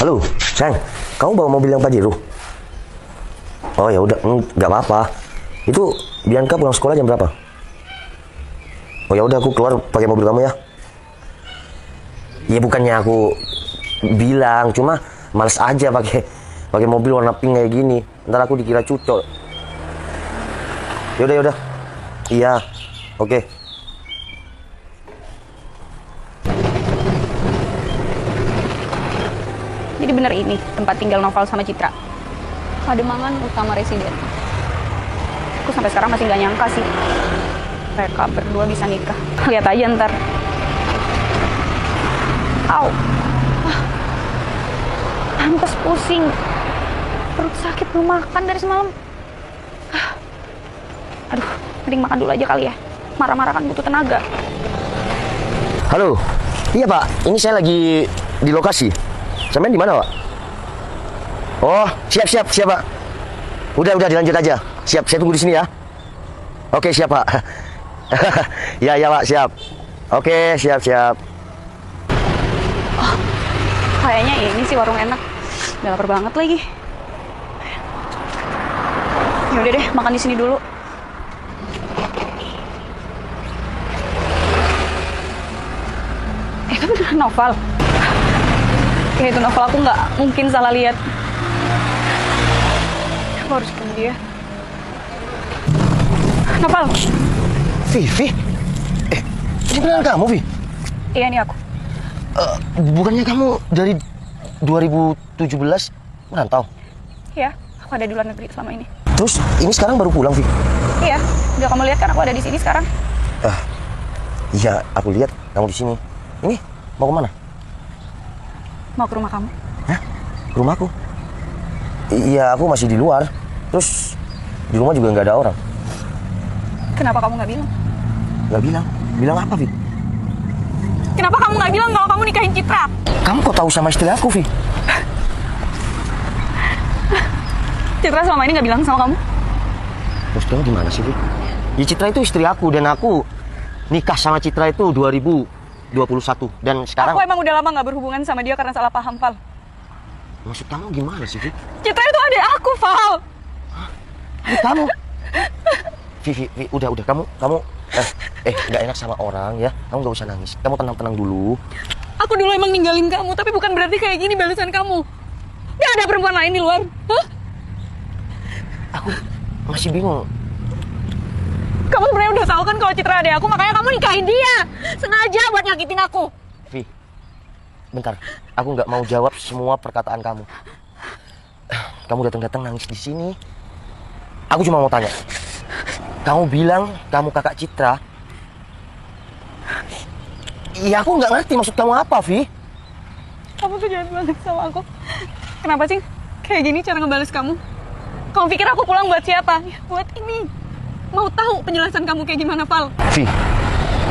Halo, sayang, kamu bawa mobil yang Pajero? Oh ya udah, nggak apa-apa. Itu Bianca pulang sekolah jam berapa? Oh ya udah, aku keluar pakai mobil kamu ya. Ya bukannya aku bilang, cuma males aja pakai mobil warna pink kayak gini. Ntar aku dikira cucok. Ya udah. Iya, oke. Jadi bener ini tempat tinggal Noval sama Citra. Pademangan Utama Residen. Aku sampai sekarang masih nggak nyangka sih mereka berdua bisa nikah. Lihat aja ntar. Au. Pantes pusing. Perut sakit, belum makan dari semalam. Aduh, mending makan dulu aja kali ya. Marah-marah kan butuh tenaga. Halo, iya Pak, ini saya lagi di lokasi. Sampai di mana Pak? Oh, siap Pak. Udah dilanjut aja. Siap, saya tunggu di sini ya. Oke, siap Pak. Ya Pak, siap. Oke, siap. Oh, kayaknya ini sih warung enak. Udah lapar banget lagi. Yaudah deh, makan di sini dulu. Itu beneran Noval. Kayak itu Noval, aku nggak mungkin salah lihat. Aku harus ketemu dia. Noval. Vi. Ini beneran kamu, Vi? Iya, ini aku. Bukannya kamu dari 2017 merantau? Iya, aku ada di luar negeri selama ini. Terus ini sekarang baru pulang, Vi? Iya, udah kamu lihat kan aku ada di sini sekarang. Iya, aku lihat kamu di sini. Ini mau kemana? Mau ke rumah kamu. Hah? Ke rumahku? Iya, aku masih di luar. Terus di rumah juga nggak ada orang. Kenapa kamu nggak bilang? Nggak bilang? Bilang apa, Vi? Kenapa kamu nggak bilang kalau kamu nikahin Citra? Kamu kok tahu sama istri aku, Vi? Citra selama ini nggak bilang sama kamu? Terus kamu gimana sih, Vi? Ya, Citra itu istri aku dan aku nikah sama Citra itu 2021 dan sekarang. Aku emang udah lama nggak berhubungan sama dia karena salah paham, Val. Maksud kamu gimana sih, Vi? Citra itu adik aku, Val. Kamu Vi, udah kamu nggak enak sama orang ya. Kamu nggak usah nangis. Kamu tenang dulu. Aku dulu emang ninggalin kamu, tapi bukan berarti kayak gini balasan kamu. Gak ada perempuan lain di luar. Hah? Aku masih bingung. Kamu sebenarnya udah tahu kan kalau Citra adik aku, makanya kamu nikahin dia. Sengaja buat nyakitin aku. Vi, bentar. Aku nggak mau jawab semua perkataan kamu. Kamu datang nangis di sini. Aku cuma mau tanya. Kamu bilang kamu kakak Citra. Iya, aku nggak ngerti maksud kamu apa, Vi. Kamu tuh jahat banget sama aku. Kenapa sih kayak gini cara ngebales kamu? Kamu pikir aku pulang buat siapa? Ya, buat ini. Mau tahu penjelasan kamu kayak gimana, Val? Vi,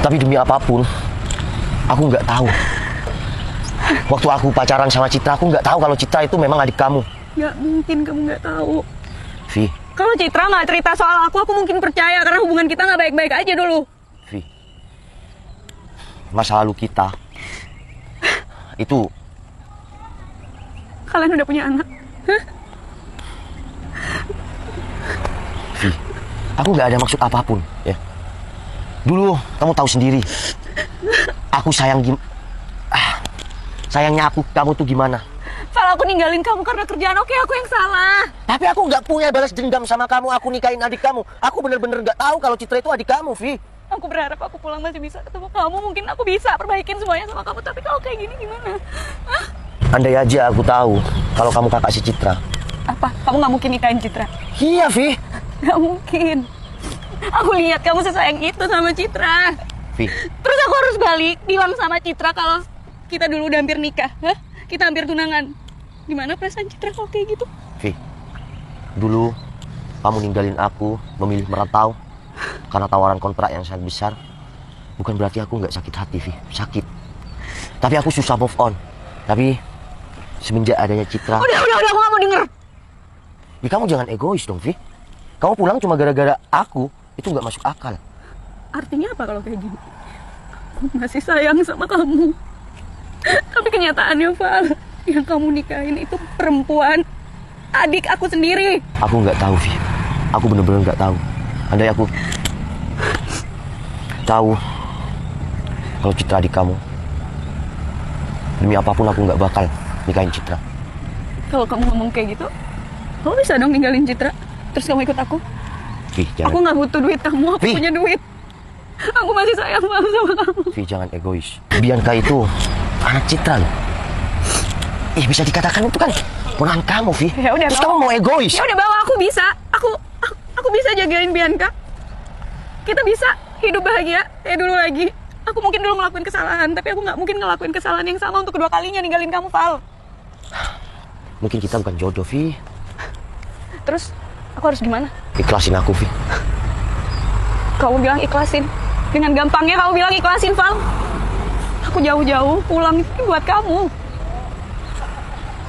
tapi demi apapun, aku nggak tahu. Waktu aku pacaran sama Citra, aku nggak tahu kalau Citra itu memang adik kamu. Nggak mungkin kamu nggak tahu. Vi. Kalau Citra nggak cerita soal aku mungkin percaya karena hubungan kita nggak baik-baik aja dulu. Vi, masa lalu kita itu. Kalian udah punya anak? Hah? Vi, aku nggak ada maksud apapun ya. Dulu kamu tahu sendiri, aku sayangnya kamu tuh gimana. Val, aku ninggalin kamu karena kerjaan. Oke, aku yang salah. Tapi aku nggak punya balas dendam sama kamu. Aku nikahin adik kamu. Aku bener-bener nggak tahu kalau Citra itu adik kamu, Vi. Aku berharap aku pulang masih bisa ketemu kamu. Mungkin aku bisa perbaikin semuanya sama kamu. Tapi kalau kayak gini gimana? Hah? Andai aja aku tahu kalau kamu kakak si Citra. Apa? Kamu nggak mungkin nikahin Citra? Iya, Vi. Nggak mungkin. Aku lihat kamu sesayang itu sama Citra. Vi. Terus aku harus balik bilang sama Citra kalau kita dulu udah hampir nikah. Hah? Kita hampir tunangan. Gimana perasaan Citra kalau kayak gitu? Vi, dulu kamu ninggalin aku, memilih merantau karena tawaran kontrak yang sangat besar. Bukan berarti aku nggak sakit hati, Vi. Sakit. Tapi aku susah move on. Tapi semenjak adanya Citra. Udah, aku nggak mau denger. Ya, kamu jangan egois dong, Vi. Kamu pulang cuma gara-gara aku, itu nggak masuk akal. Artinya apa kalau kayak gini? Aku masih sayang sama kamu. Tapi kenyataannya, Val, Yang kamu nikahin itu perempuan adik aku sendiri. Aku nggak tahu, Vi. Aku bener-bener nggak tahu. Andai aku tahu kalau Citra adik kamu, demi apapun aku nggak bakal nikahin Citra. Kalau kamu ngomong kayak gitu, kamu bisa dong ninggalin Citra. Terus kamu ikut aku. Vi, jangan. Aku nggak butuh duit kamu, aku Vi. punya duit. Aku masih sayang banget sama kamu. Vi, jangan egois. Bianca itu anak Citra loh. Bisa dikatakan itu kan ponakan kamu, Vi. Ya udah, terus kamu mau egois? Ya udah, bawa aku bisa. Aku bisa jagain Bianca. Kita bisa hidup bahagia kayak dulu lagi. Aku mungkin dulu ngelakuin kesalahan, tapi aku nggak mungkin ngelakuin kesalahan yang sama untuk kedua kalinya ninggalin kamu, Val. Mungkin kita bukan jodoh, Vi. Terus aku harus gimana? Ikhlasin aku, Vi. Kamu bilang ikhlasin. Dengan gampangnya kamu bilang ikhlasin, Val. Aku jauh-jauh pulang itu buat kamu.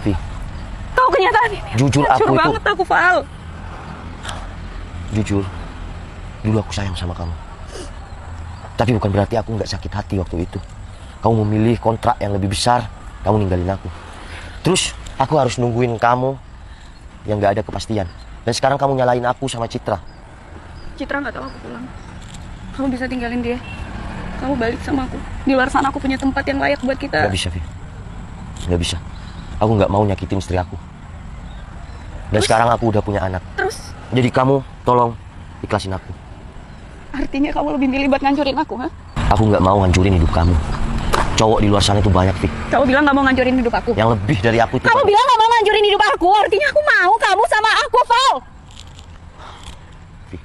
Vi, Tahu kenyataan ini. jujur aku itu, banget aku, Val. jujur, dulu aku sayang sama kamu. Tapi bukan berarti aku nggak sakit hati waktu itu. Kamu memilih kontrak yang lebih besar, kamu ninggalin aku. Terus aku harus nungguin kamu yang nggak ada kepastian. Dan sekarang kamu nyalain aku sama Citra. Citra nggak tahu aku pulang. Kamu bisa tinggalin dia. Kamu balik sama aku. Di luar sana aku punya tempat yang layak buat kita. Nggak bisa, Vi. Nggak bisa. Aku nggak mau nyakitin istri aku. Dan Terus? sekarang aku udah punya anak. Terus Jadi kamu tolong ikhlasin aku. artinya kamu lebih milih buat ngancurin aku, ha? Aku nggak mau ngancurin hidup kamu. Cowok di luar sana itu banyak, Vi. Kamu bilang nggak mau ngancurin hidup aku. Yang lebih dari aku itu. Kamu bilang nggak mau ngancurin hidup aku. Artinya aku mau kamu sama aku, Val. Vi,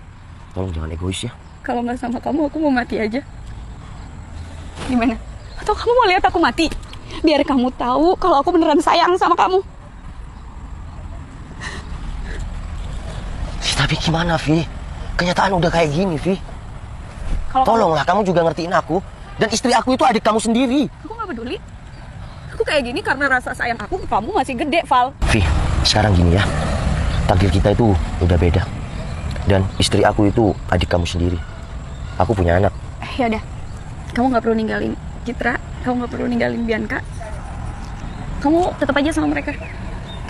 tolong jangan egois ya. Kalau nggak sama kamu, aku mau mati aja. Gimana? Atau kamu mau lihat aku mati? Biar kamu tahu kalau aku beneran sayang sama kamu. Tapi gimana, Vi? Kenyataan udah kayak gini, Vi. Kalau Tolonglah, kamu juga ngertiin aku. Dan istri aku itu adik kamu sendiri. aku nggak peduli. Aku kayak gini karena rasa sayang aku ke kamu masih gede, Val. Vi, sekarang gini ya. Takdir kita itu udah beda. Dan istri aku itu adik kamu sendiri. Aku punya anak. Ya udah. Kamu nggak perlu ninggalin Citra. Kamu nggak perlu ninggalin Bianca. Kamu tetap aja sama mereka.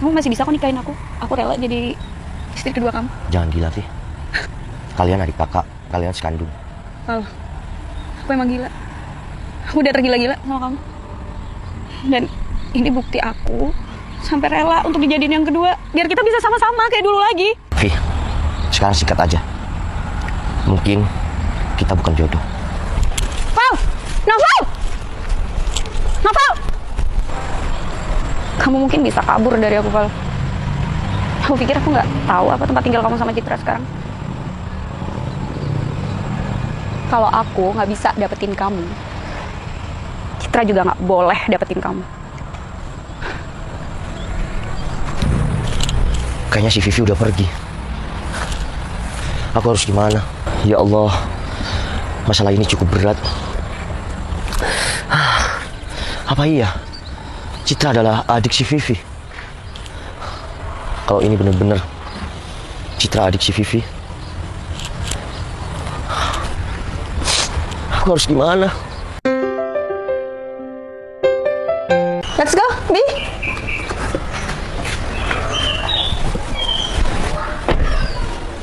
Kamu masih bisa kok nikahin aku. Aku rela jadi istri kedua kamu. Jangan gila, Vi. Kalian adik kakak, kalian sekandung. Val, aku emang gila. Aku udah tergila-gila sama kamu. Dan ini bukti aku sampai rela untuk dijadiin yang kedua. Biar kita bisa sama-sama kayak dulu lagi. Vi, sekarang sikat aja. Mungkin kita bukan jodoh. Val! Novel! Novel! Kamu mungkin bisa kabur dari aku, Val. Aku pikir aku nggak tahu apa tempat tinggal kamu sama Citra sekarang. Kalau aku nggak bisa dapetin kamu, Citra juga nggak boleh dapetin kamu. Kayaknya si Vivi udah pergi. Aku harus gimana? Ya Allah, masalah ini cukup berat. Apa iya Citra adalah adik si Vivi? Kalau ini benar-benar Citra adik si Vivi, aku harus gimana? Let's go, Bi.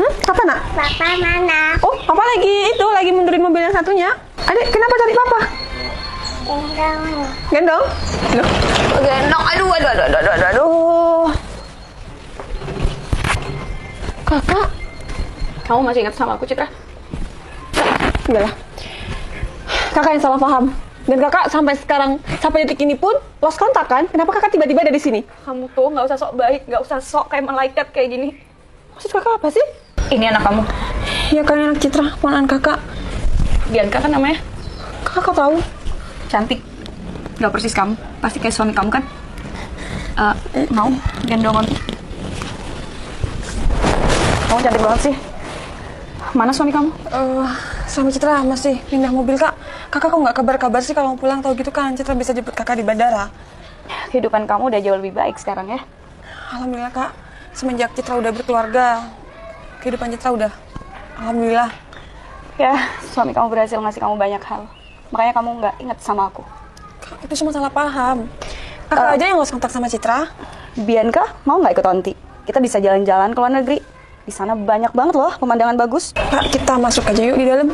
Apa nak? Papa mana? Oh, Papa lagi mundurin mobil yang satunya. Adik, kenapa cari Papa? Gendong. Gendong? Loh, gendong. Aduh. Kakak, kamu masih ingat sama aku, Citra? Enggak lah. Kakak yang salah paham. Dan kakak sampai sekarang, sampai detik ini pun lost kontak kan? Kenapa kakak tiba-tiba ada di sini? Kamu tuh nggak usah sok baik, nggak usah sok kayak malaikat kayak gini. Maksud kakak apa sih? Ini anak kamu. Iya kan, anak Citra, ponakan kakak. Bianca kan namanya? Kakak tahu. Cantik. Gak persis kamu. Pasti kayak suami kamu kan? Mau gendongan? Kamu cantik banget sih. Mana suami kamu? Suami Citra masih pindah mobil, Kak. Kakak kok nggak kabar-kabar sih kalau pulang? Tahu gitu kan Citra bisa jemput kakak di bandara. Kehidupan kamu udah jauh lebih baik sekarang ya. Alhamdulillah, Kak. Semenjak Citra udah berkeluarga, kehidupan Citra udah alhamdulillah. Ya, suami kamu berhasil ngasih kamu banyak hal. Makanya kamu nggak ingat sama aku. Kak, itu cuma salah paham. Kakak aja yang lost kontak sama Citra. Bianca mau nggak ikut Onti? Kita bisa jalan-jalan ke luar negeri. Di sana banyak banget loh pemandangan bagus. Kak, kita masuk aja yuk di dalam.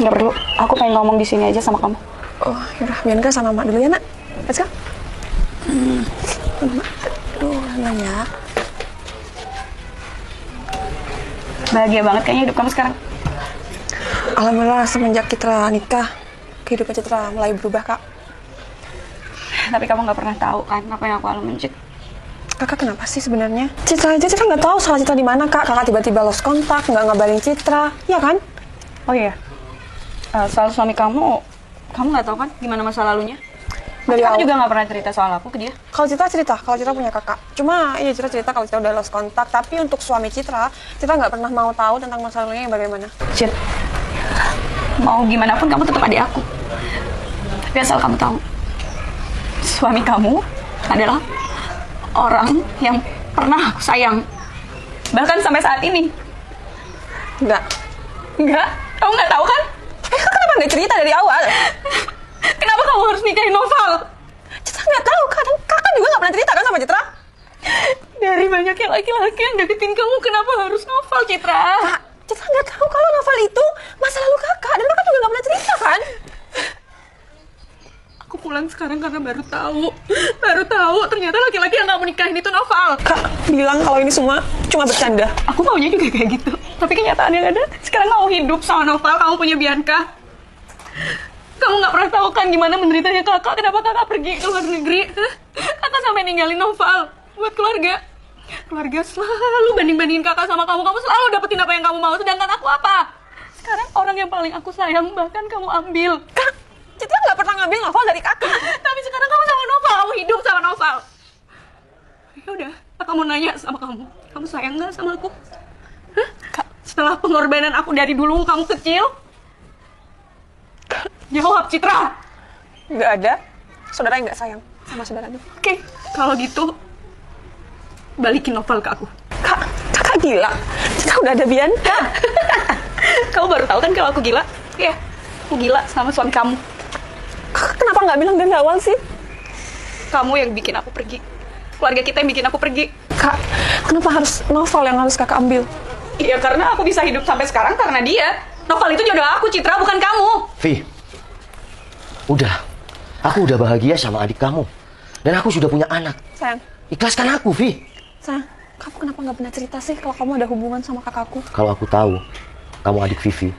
Nggak perlu. Aku pengen ngomong di sini aja sama kamu. Oh, yaudah. Bianca sama Mak dulu ya, Nak. Let's go. Aduh, banyak. Bahagia banget kayaknya hidup kamu sekarang. Alhamdulillah semenjak Citra nikah, kehidupan Citra mulai berubah, Kak. Tapi kamu nggak pernah tahu kan apa yang aku alamin, Cit. Kakak kenapa sih sebenarnya? Citra aja Citra nggak tahu salah Citra di mana, Kak. Kakak tiba-tiba lost kontak, nggak ngabarin Citra, ya kan? Oh iya. Soal suami kamu nggak tahu kan gimana masa lalunya? Dari Kamu awal. juga nggak pernah cerita soal aku ke dia. Kalau Citra cerita, kalau Citra punya kakak. Cuma iya Citra cerita kalau Citra udah lost kontak. Tapi untuk suami Citra, Citra nggak pernah mau tahu tentang masa lalunya yang bagaimana. Cit, mau gimana pun kamu tetap adik aku. Tapi asal kamu tahu, suami kamu adalah orang yang pernah aku sayang. Bahkan sampai saat ini. Enggak. Enggak? Kamu nggak tahu kan? Kakak kenapa nggak cerita dari awal? Kenapa kamu harus nikahin Noval? Citra nggak tahu, kakak juga nggak pernah cerita kan sama Citra? Dari banyaknya laki-laki yang deketin kamu, kenapa harus Noval, Citra? Kak, Citra nggak tahu kalau Novel itu masa lalu kakak. Dan kakak juga nggak pernah cerita kan? Aku pulang sekarang karena baru tahu ternyata laki-laki yang nggak mau nikahin itu Noval. Kak bilang kalau ini semua cuma bercanda. Aku maunya juga kayak gitu. Tapi kenyataan yang ada, sekarang kamu hidup sama Noval, kamu punya Bianca. Kamu nggak pernah tahu kan gimana menderitanya kakak, kenapa kakak pergi ke luar negeri. Hah? Kakak sampai ninggalin Noval buat keluarga. Keluarga selalu banding-bandingin kakak sama kamu selalu dapetin apa yang kamu mau, sedangkan aku apa? Sekarang orang yang paling aku sayang bahkan kamu ambil. Kak, Citra nggak pernah ngambil Novel dari kakak. Tapi sekarang kamu sama Noval, kamu hidup sama Noval. Ya udah, aku mau nanya sama kamu sayang nggak sama aku? Hah? Setelah pengorbanan aku dari dulu kamu kecil? Jawab, Citra. Nggak ada. Saudara yang nggak sayang sama saudaranya. Oke, kalau gitu balikin Novel ke aku. Kak, kakak gila. Citra udah ada Bianca. Kamu baru tahu kan kalau aku gila? Iya, aku gila sama suami kamu. Kakak kenapa nggak bilang dari awal sih? Kamu yang bikin aku pergi. Keluarga kita yang bikin aku pergi. Kak, kenapa harus Novel yang harus kakak ambil? Iya, karena aku bisa hidup sampai sekarang karena dia. Novel itu jodoh aku, Citra, bukan kamu. Vi, udah. Aku udah bahagia sama adik kamu. Dan aku sudah punya anak. Sayang, Ikhlaskan aku, Vi. sayang, kamu kenapa nggak pernah cerita sih kalau kamu ada hubungan sama kakakku? Kalau aku tahu kamu adik Vivi,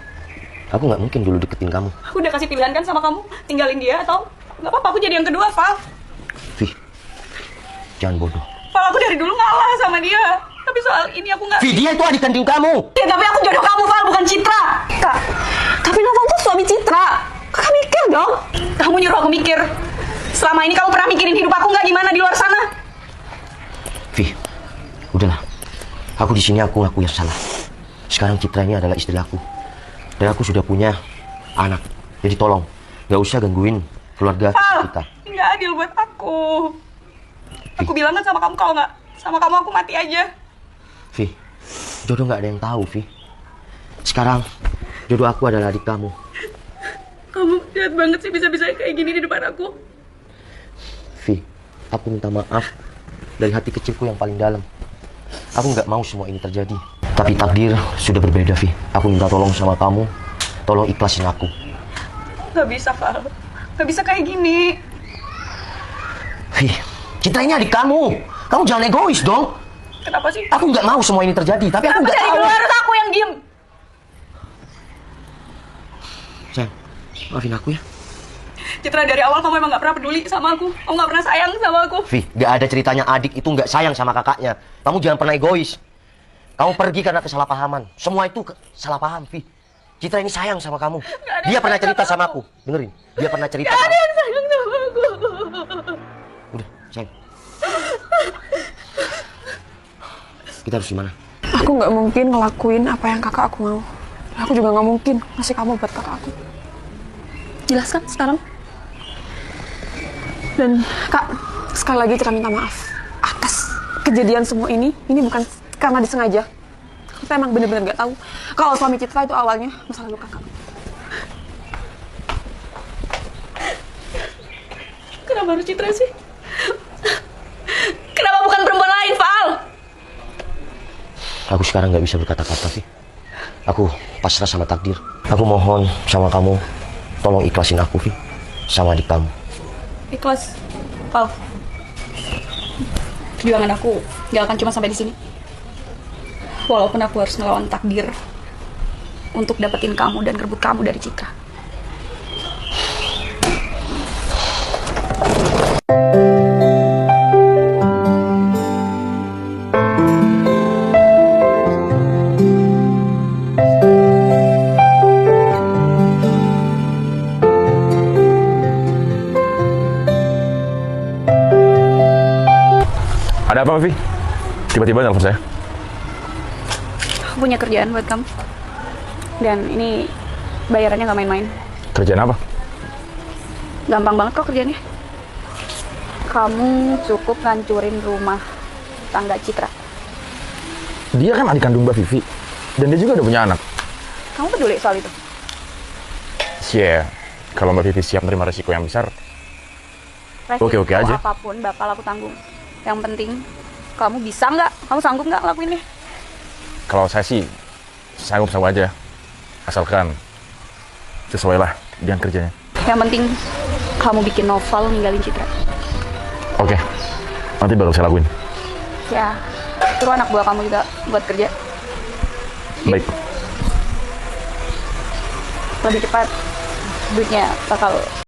aku nggak mungkin dulu deketin kamu. Aku udah kasih pilihan kan sama kamu, tinggalin dia atau nggak apa-apa aku jadi yang kedua, Val. Vi, jangan bodoh. Val, aku dari dulu ngalah sama dia. Tapi soal ini aku nggak... Vi, dia itu adik kandung kamu. Ya, tapi aku jodoh kamu, Val, bukan Citra. Kak, tapi Novel tuh suami Citra. Kakak mikir dong. Kamu nyuruh aku mikir. Selama ini kamu pernah mikirin hidup aku nggak gimana di luar sana? Vi, udahlah. Aku di sini aku ngaku yang salah. Sekarang Citra ini adalah istri aku. Dan aku sudah punya anak. Jadi tolong, nggak usah gangguin keluarga Val, kita. ini nggak adil buat aku. Aku bilang kan sama kamu, kalau nggak sama kamu aku mati aja. Vi, jodoh nggak ada yang tahu, Vi. Sekarang, jodoh aku adalah adik kamu. Kamu jahat banget sih bisa-bisa kayak gini di depan aku. Vi, aku minta maaf dari hati kecilku yang paling dalam. Aku nggak mau semua ini terjadi. Tapi takdir sudah berbeda, Vi. Aku minta tolong sama kamu. Tolong ikhlasin aku. Nggak bisa, Val. Nggak bisa kayak gini. Vi, Citra ini adik kamu. Kamu jangan egois dong. Kenapa sih? Aku nggak mau semua ini terjadi, tapi aku Kenapa nggak dari tahu. dulu harus aku yang diem? Sayang, maafin aku ya. Citra, dari awal kamu emang nggak pernah peduli sama aku. Kamu nggak pernah sayang sama aku. Vi, nggak ada ceritanya adik itu nggak sayang sama kakaknya. Kamu jangan pernah egois. Kamu pergi karena kesalahpahaman. Semua itu salah paham, Vi. Citra ini sayang sama kamu. Dia pernah cerita sama aku. Dengerin, dia pernah cerita. Gak ada yang sayang sama aku. Udah, sayang. Kita harus gimana? Aku nggak mungkin ngelakuin apa yang kakak aku mau. Aku juga nggak mungkin ngasih kamu buat kakak aku. Jelas kan sekarang? Dan Kak, sekali lagi Citra minta maaf atas kejadian semua ini. Ini bukan karena disengaja. Kita emang bener-bener nggak tahu kalau suami Citra itu awalnya masa lalu kakak. Kenapa harus Citra sih? Aku sekarang nggak bisa berkata-kata, Vi. Aku pasrah sama takdir. Aku mohon sama kamu, tolong ikhlasin aku, Vi, sama adik kamu. Ikhlas, Val. Perjuangan aku gak akan cuma sampai di sini. Walaupun aku harus ngelawan takdir untuk dapetin kamu dan ngerebut kamu dari Citra. Ada apa, Vi? Tiba-tiba telepon saya. Aku punya kerjaan buat kamu. Dan ini bayarannya gak main-main. Kerjaan apa? Gampang banget kok kerjanya. Kamu cukup ngancurin rumah tangga Citra. Dia kan adik kandung Mbak Vivi. Dan dia juga udah punya anak. Kamu peduli soal itu? Yeah. Kalau Mbak Vivi siap menerima resiko yang besar, Resiko Oke aja. apapun bakal aku tanggung. Yang penting, kamu bisa nggak? Kamu sanggup nggak ngelakuinnya? kalau saya sih sanggup-sanggup aja. Asalkan sesuai lah dengan kerjanya. Yang penting, kamu bikin novel ninggalin Citra. Oke. Nanti baru saya lakuin. Ya, suruh anak buah kamu juga buat kerja. Baik. Lebih cepat, duitnya bakal